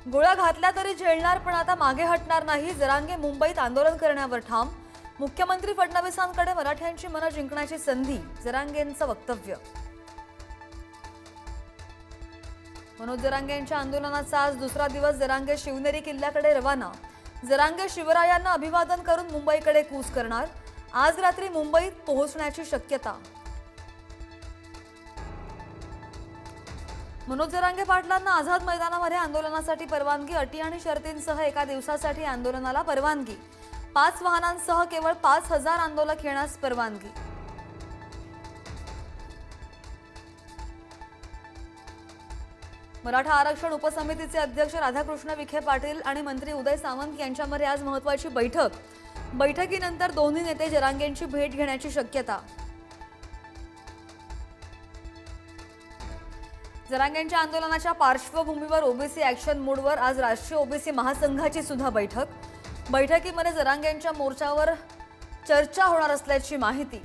गोळ्या घातल्या तरी झेलणार, पण आता मागे हटणार नाही. जरांगे मुंबईत आंदोलन करण्यावर ठाम. मुख्यमंत्री फडणवीसांकडे मराठ्यांची मनं जिंकण्याची संधी, जरांगेंचं वक्तव्य. मनोज जरांगे यांच्या आंदोलनाचा आज दुसरा दिवस. जरांगे शिवनेरी किल्ल्याकडे रवाना. जरांगे शिवरायांना अभिवादन करून मुंबईकडे कूच करणार. आज रात्री मुंबईत पोहोचण्याची शक्यता. मनोज जरांगे पाटलांना आझाद मैदानामध्ये आंदोलनासाठी परवानगी. अटी आणि शर्तींसह एका दिवसासाठी आंदोलनाला परवानगी. 5 वाहनांसह केवळ 5000 आंदोलक येण्यास परवानगी. मराठा आरक्षण उपसमितीचे अध्यक्ष राधाकृष्ण विखे पाटील आणि मंत्री उदय सामंत यांच्यामध्ये आज महत्त्वाची बैठक. बैठकीनंतर दोन्ही नेते जरांगेंची भेट घेण्याची शक्यता. जरांगेंच्या आंदोलनाच्या पार्श्वभूमीवर ओबीसी ॲक्शन मोडवर आज राष्ट्रीय ओबीसी महासंघाची सुद्धा बैठक. बैठकीमध्ये जरांगेंच्या मोर्चावर चर्चा होणार असल्याची माहिती.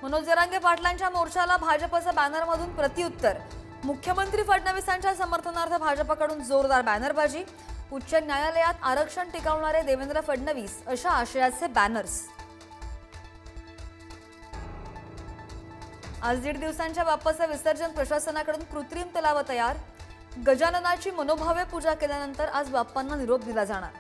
मनोज जरांगे पाटलांच्या मोर्चाला भाजपच्या बॅनरमधून प्रत्युत्तर. मुख्यमंत्री फडणवीसांच्या समर्थनार्थ भाजपकडून जोरदार बॅनरबाजी. उच्च न्यायालयात आरक्षण टिकवणारे देवेंद्र फडणवीस अशा आशयाचे बॅनर्स. आज 1.5 दिवसांच्या बाप्पाचं विसर्जन. प्रशासनाकडून कृत्रिम तलाव तयार. गजाननाची मनोभावे पूजा केल्यानंतर आज बाप्पांना निरोप दिला जाणार.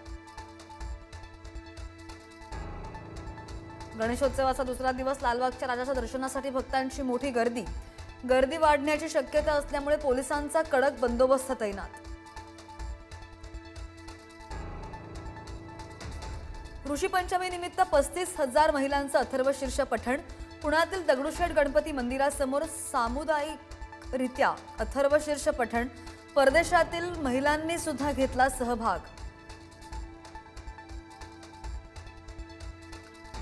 गणेशोत्सवाचा दुसरा दिवस. लालबागच्या राजाच्या दर्शनासाठी भक्तांची मोठी गर्दी. गर्दी वाढण्याची शक्यता असल्यामुळे पोलिसांचा कडक बंदोबस्त तैनात. ऋषी पंचमी निमित्त 35,000 महिलांचं अथर्वशीर्ष पठण. पुण्यातील दगडूशेठ गणपती मंदिरासमोर सामुदायिकरित्या अथर्वशीर्ष पठण. परदेशातील महिलांनी सुद्धा घेतला सहभाग.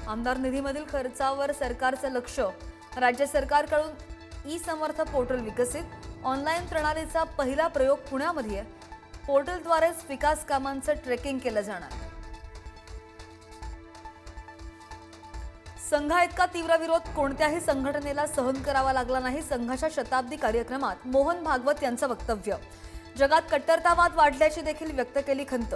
आमदार निधीमधील खर्चावर सरकारचं लक्ष. राज्य सरकारकडून ई-समर्थ पोर्टल विकसित. ऑनलाईन प्रणालीचा पहिला प्रयोग पुण्यामध्ये. पोर्टलद्वारेच विकास कामांचं ट्रेकिंग केलं जाणार. संघा इतका तीव्र विरोध कोणत्याही संघटनेला सहन करावा लागला नाही. संघाच्या शताब्दी कार्यक्रमात मोहन भागवत यांचं वक्तव्य. जगात कट्टरतावाद वाढल्याची देखील व्यक्त केली खंत.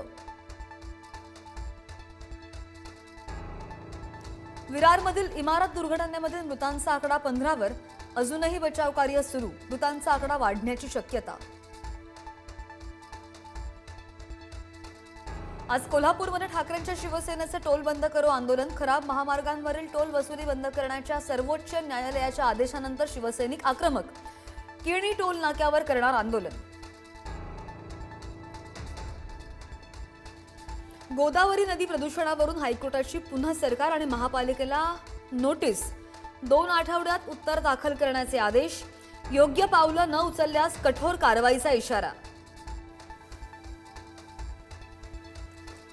विरारमधील इमारत दुर्घटनेमधील मृतांचा आकडा 15वर. अजूनही बचाव कार्य सुरू. मृतांचा आकडा वाढण्याची शक्यता. आज कोल्हापूरमध्ये ठाकरेंच्या शिवसेनेचे टोल बंद करो आंदोलन. खराब महामार्गांवरील टोल वसुली बंद करण्याच्या सर्वोच्च न्यायालयाच्या आदेशानंतर शिवसैनिक आक्रमक. किणी टोल नाक्यावर करणार आंदोलन. गोदावरी नदी प्रदूषणावरून हायकोर्टाची पुन्हा सरकार आणि महापालिकेला नोटीस. 2 आठवड्यात उत्तर दाखल करण्याचे आदेश. योग्य पावलं न उचलल्यास कठोर कारवाईचा इशारा.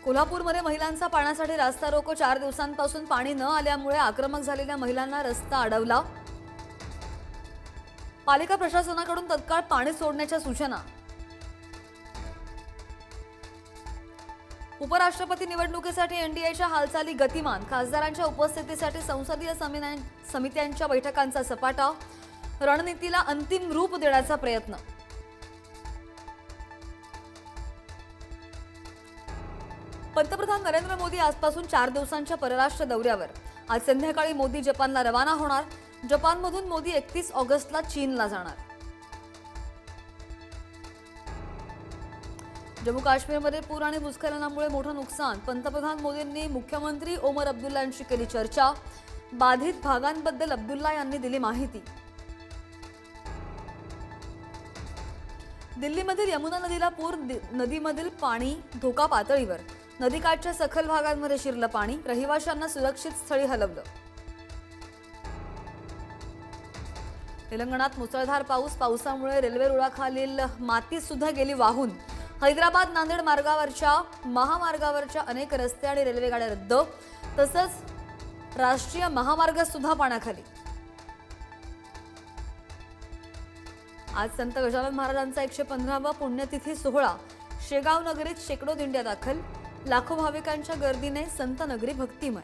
कोल्हापूरमध्ये महिलांचा पाण्यासाठी रास्ता रोको. 4 दिवसांपासून पाणी न आल्यामुळे आक्रमक झालेल्या महिलांना रस्ता अडवला. पालिका प्रशासनाकडून तत्काळ पाणी सोडण्याच्या सूचना. उपराष्ट्रपती निवडणुकीसाठी एनडीएच्या हालचाली गतिमान. खासदारांच्या उपस्थितीसाठी संसदीय समित्यांच्या बैठकांचा सपाटा. रणनीतीला अंतिम रूप देण्याचा प्रयत्न. पंतप्रधान नरेंद्र मोदी आजपासून 4 दिवसांच्या परराष्ट्र दौऱ्यावर. आज संध्याकाळी मोदी जपानला रवाना होणार. जपानमधून मोदी 31 ऑगस्टला चीनला जाणार. जम्मू काश्मीरमध्ये पूर आणि भूस्खलनामुळे मोठं नुकसान. पंतप्रधान मोदींनी मुख्यमंत्री ओमर अब्दुल्लांशी केली चर्चा. बाधित भागांबद्दल अब्दुल्ला यांनी दिली माहिती. दिल्लीमधील यमुना नदीला पूर. नदीमधील पाणी धोका पातळीवर. नदीकाठच्या सखल भागांमध्ये शिरलं पाणी. रहिवाशांना सुरक्षित स्थळी हलवलं. तेलंगणात मुसळधार पाऊस. पावसामुळे रेल्वे रुळाखालील माती सुद्धा गेली वाहून. हैदराबाद नांदेड मार्गावरच्या महामार्गावरच्या अनेक रस्ते आणि रेल्वे गाड्या रद्द. तसंच राष्ट्रीय महामार्ग सुद्धा पाण्याखाली. आज संत गजानन महाराजांचा 115वा पुण्यतिथी सोहळा. शेगाव नगरीत शेकडो दिंड्या दाखल. लाखो भाविकांच्या गर्दीने संत नगरी भक्तिमय.